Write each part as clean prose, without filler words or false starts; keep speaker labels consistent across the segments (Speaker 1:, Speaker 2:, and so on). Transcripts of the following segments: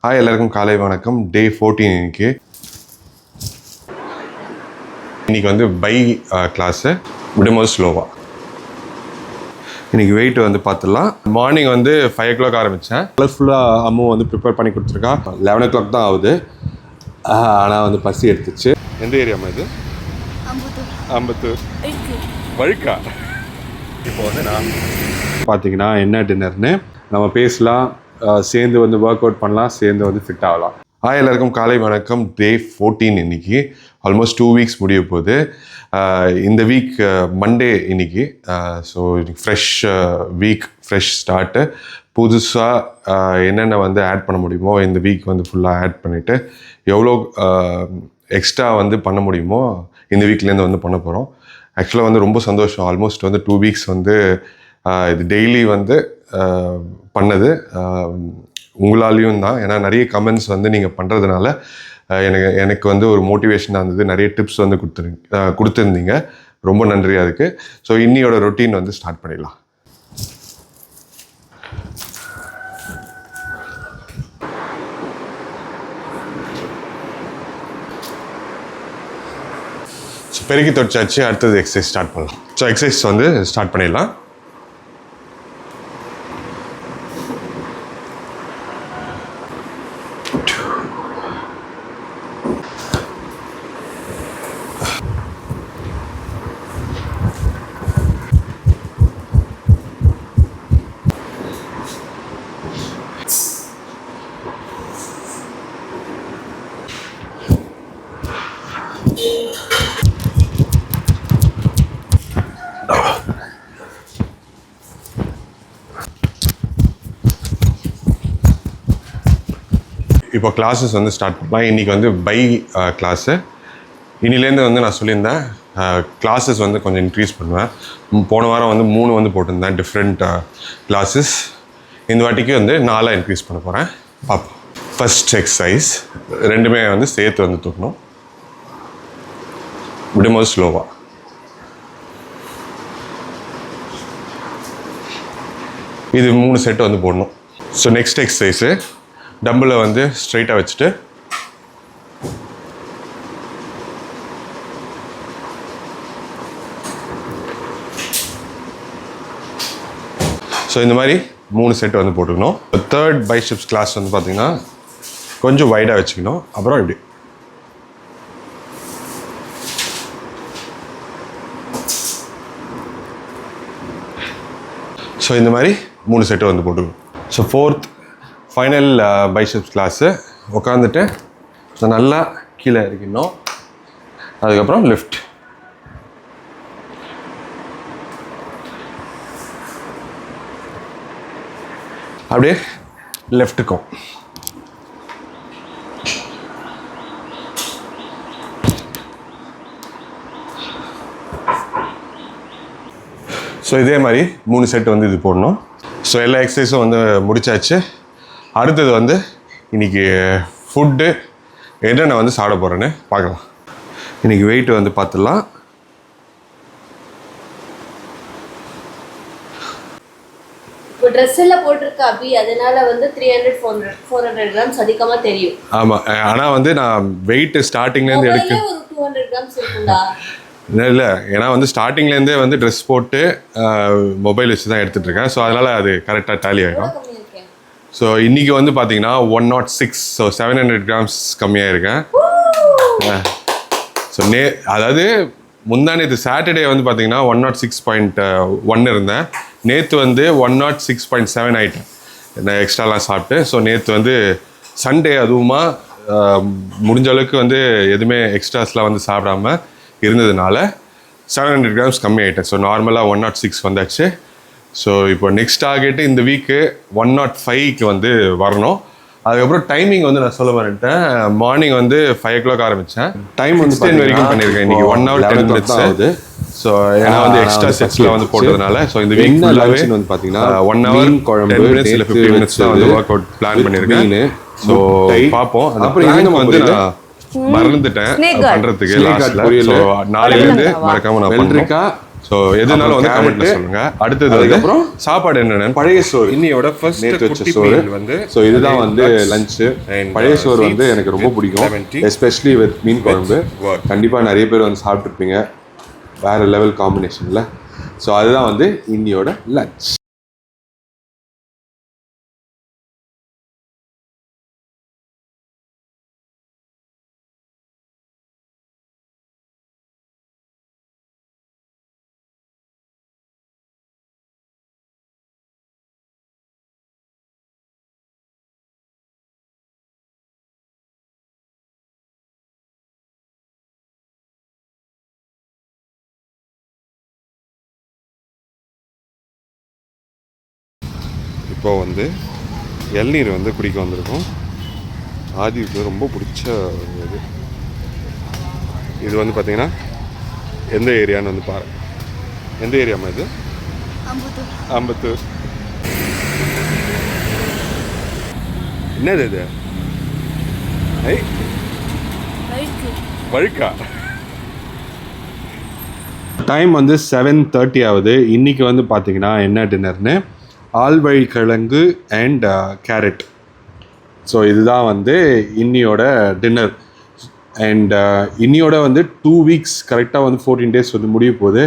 Speaker 1: Hi எல்லாருக்கும் காலை வணக்கம். டே 14 இன்னைக்கு வந்து பை கிளாஸு விடும்போது ஸ்லோவாக. இன்றைக்கி வெயிட் வந்து பார்த்துடலாம். மார்னிங் வந்து 5 o'clock ஆரம்பித்தேன். ஃபுல்லாக அம்மா வந்து ப்ரிப்பேர் பண்ணி கொடுத்துருக்கா. 11 o'clock தான் ஆகுது. ஆனால் வந்து பசி எடுத்துச்சு. எந்த ஏரியாமா இது? அம்பத்தூர் வழுக்கா. இப்போ வந்து நான் பார்த்தீங்கன்னா என்ன டின்னர்னு நம்ம பேசலாம், சேர்ந்து வந்து ஒர்க் அவுட் பண்ணலாம், சேர்ந்து வந்து ஃபிட் ஆகலாம். எல்லாருக்கும் காலை வணக்கம். டே 14 இன்னைக்கு. ஆல்மோஸ்ட் 2 weeks முடிய போகுது. இந்த வீக் மண்டே இன்னைக்கு. So fresh week, fresh start. புதுசாக என்னென்ன வந்து ஆட் பண்ண முடியுமோ இந்த வீக் வந்து ஃபுல்லாக ஆட் பண்ணிவிட்டு எவ்வளோ எக்ஸ்ட்ரா வந்து பண்ண முடியுமோ இந்த வீக்லேருந்து வந்து பண்ண போகிறோம். ஆக்சுவலாக வந்து ரொம்ப சந்தோஷம். ஆல்மோஸ்ட் வந்து 2 weeks வந்து இது டெய்லி வந்து பண்ணது உங்களாலையும் தான். ஏன்னா நிறைய கமெண்ட்ஸ் வந்து நீங்கள் பண்ணுறதுனால எனக்கு வந்து ஒரு மோட்டிவேஷனாக இருந்தது. நிறைய டிப்ஸ் வந்து கொடுத்துருந்தீங்க. ரொம்ப நன்றி அதுக்கு. ஸோ இன்னியோட ரொட்டீன் வந்து ஸ்டார்ட் பண்ணிடலாம். ஸோ பெருக்கி தொடச்சாச்சு. அடுத்தது எக்ஸசைஸ் ஸ்டார்ட் பண்ணலாம். ஸோ எக்ஸசைஸ் வந்து ஸ்டார்ட் பண்ணிடலாம். இப்போ கிளாஸஸ் வந்து ஸ்டார்ட் பண்ணலாம். இன்றைக்கி வந்து பை கிளாஸு. இன்னிலேருந்து வந்து நான் சொல்லியிருந்தேன் கிளாஸஸ் வந்து கொஞ்சம் இன்க்ரீஸ் பண்ணுவேன். போன வாரம் வந்து 3 வந்து போட்டிருந்தேன் டிஃப்ரெண்ட் கிளாஸஸ். இந்த வாட்டிக்கு வந்து 4 இன்க்ரீஸ் பண்ண போகிறேன். பார்ப்போம். ஃபஸ்ட் எக்ஸசைஸ் ரெண்டுமே வந்து சேர்த்து வந்து தூக்கணும். விடும்போது ஸ்லோவாக. இது 3 செட்டு வந்து போடணும். ஸோ நெக்ஸ்ட் எக்ஸசைஸு டம்பிளை வந்து ஸ்ட்ரைட்டாக வச்சுட்டு ஸோ இந்த மாதிரி 3 செட்டு வந்து போட்டுக்கணும். தேர்ட் பைசெப்ஸ் கிளாஸ் வந்து பார்த்திங்கன்னா கொஞ்சம் வைடாக வச்சுக்கணும். அப்புறம் இப்படி ஸோ இந்த மாதிரி 3 செட்டு வந்து போட்டுக்கணும். So fourth final biceps class. உட்காந்துட்டு ஸோ நல்லா கீழே இறக்கணும். அதுக்கப்புறம் லிஃப்ட். அப்படியே லெஃப்ட்டுக்கும். ஸோ இதே மாதிரி 3 செட்டு வந்து இது போடணும். ஸோ எல்லா எக்ஸசைஸும் வந்து முடிச்சாச்சு. அடுத்தது வந்து இன்றைக்கி ஃபுட்டு என்னென்ன வந்து சாப்பிட போகிறேன்னு பார்க்கலாம். இன்றைக்கி வெயிட் வந்து பார்த்துடலாம்.
Speaker 2: இப்போ ட்ரெஸ் எல்லாம் போட்டிருக்க அபி, அதனால வந்து 300-400 கிராம்ஸ் அதிகமாக தெரியும்.
Speaker 1: ஆமாம், ஆனால் வந்து நான் வெயிட் ஸ்டார்டிங்லேருந்து எடுக்க
Speaker 2: ஒரு 200 கிராம்ஸ் இருக்குங்களா?
Speaker 1: இல்லை, ஏன்னா வந்து ஸ்டார்டிங்லேருந்தே வந்து ட்ரெஸ் போட்டு மொபைல் வச்சு தான் எடுத்துகிட்ருக்கேன். ஸோ அதனால் அது கரெக்டாக டேலி ஆகிடும். ஸோ இன்றைக்கி வந்து பார்த்தீங்கன்னா 106, ஸோ 700 கிராம்ஸ் கம்மியாக இருக்கேன். ஸோ அதாவது முந்தானேத்து சாட்டர்டே வந்து பார்த்தீங்கன்னா 106.1 இருந்தேன். நேற்று வந்து 106.7 ஆகிட்டேன். நான் எக்ஸ்ட்ராலாம் சாப்பிட்டு. ஸோ நேற்று வந்து சண்டே அதுவுமா முடிஞ்ச அளவுக்கு வந்து எதுவுமே எக்ஸ்ட்ராஸ்லாம் வந்து சாப்பிடாம இருந்ததுனால 700 கிராம்ஸ் கம்மி ஆகிட்டேன். ஸோ நார்மலாக 106 வந்தாச்சு. ஸோ இப்போ நெக்ஸ்ட் டார்கெட்டு இந்த வீக்கு 105க்கு வந்து வரணும். அதுக்கப்புறம் டைமிங் வந்து நான் சொல்ல வந்துட்டேன். மார்னிங் வந்து 5 o'clock ஆரம்பித்தேன். டைம் வந்து 10 வரைக்கும் பண்ணியிருக்கேன். இன்றைக்கி 1 hour 10 minutes ஆகுது. ஸோ ஏன்னா வந்து எக்ஸ்ட்ரா செட்ஸில் வந்து போட்டதுனால ஸோ இந்த வீக் ஃபுல்லாகவே வந்து பார்த்தீங்கன்னா 1 hour 10 minutes இல்லை 15 minutes தான் வந்து ஒர்க் அவுட் பிளான் பண்ணியிருக்கேன். ஸோ பார்ப்போம். அப்புறம் வந்து நான் மறந்துட்டேன் பண்ணுறதுக்கு லாஸ்ட்டில். ஸோ நாளையிலேருந்து மறக்காமல் நான் பண்ணுறேன். ஸோ எதுனாலும் வந்து கமெண்ட்ல சொல்லுங்க. அடுத்தது அதுக்கப்புறம் சாப்பாடு என்னென்னு
Speaker 3: பழைய சோறு
Speaker 1: இன்னையோட ஃபர்ஸ்ட்
Speaker 3: நேற்று வச்ச
Speaker 1: குட்டி
Speaker 3: சோறு
Speaker 1: மீல் வந்து
Speaker 3: ஸோ இதுதான் வந்து லஞ்சு. பழைய சோறு வந்து எனக்கு ரொம்ப பிடிக்கும், எஸ்பெஷலி வித் மீன் குழம்பு. கண்டிப்பாக நிறைய பேர் வந்து சாப்பிட்ருப்பீங்க வேறு லெவல் காம்பினேஷனில். ஸோ அதுதான் வந்து இன்னியோட லஞ்ச்.
Speaker 1: இப்போ வந்து இளநீர் வந்து குடிக்க வந்திருக்கோம். ஆதிவுக்கு ரொம்ப பிடிச்ச இது. இது வந்து பார்த்தீங்கன்னா எந்த ஏரியான்னு வந்து பாரு. எந்த ஏரியாமா இது? அம்பத்தூர். என்னது இது? ஐ வழுக்கா. டைம் வந்து 7:30 ஆகுது. இன்றைக்கி வந்து பார்த்தீங்கன்னா என்ன டின்னர்னு ஆழ்வழிக்கிழங்கு அண்ட் கேரட். ஸோ இதுதான் வந்து இன்னியோட டின்னர். அண்ட் இன்னியோட வந்து 2 வீக்ஸ் கரெக்டாக வந்து 14 days வந்து முடிய போகுது.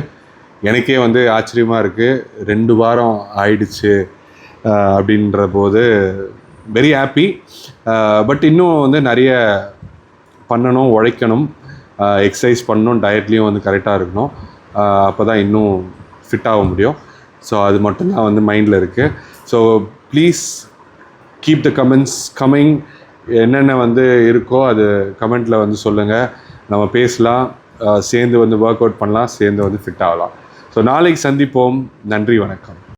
Speaker 1: எனக்கே வந்து ஆச்சரியமாக இருக்குது, 2 வாரம் ஆயிடுச்சு அப்படின்ற போது வெரி ஹாப்பி. பட் இன்னும் வந்து நிறைய பண்ணணும், உழைக்கணும், எக்ஸசைஸ் பண்ணணும், டயட்லேயும் வந்து கரெக்டாக இருக்கணும். அப்போ தான் இன்னும் ஃபிட் ஆக முடியும். ஸோ அது மட்டும்தான் வந்து மைண்டில் இருக்குது. So please keep the comments coming. என்னென்ன வந்து இருக்கோ அது கமெண்ட்டில் வந்து சொல்லுங்கள், நம்ம பேசலாம், சேர்ந்து வந்து ஒர்க் அவுட் பண்ணலாம், சேர்ந்து வந்து ஃபிட் ஆகலாம். ஸோ நாளைக்கு சந்திப்போம். நன்றி, வணக்கம்.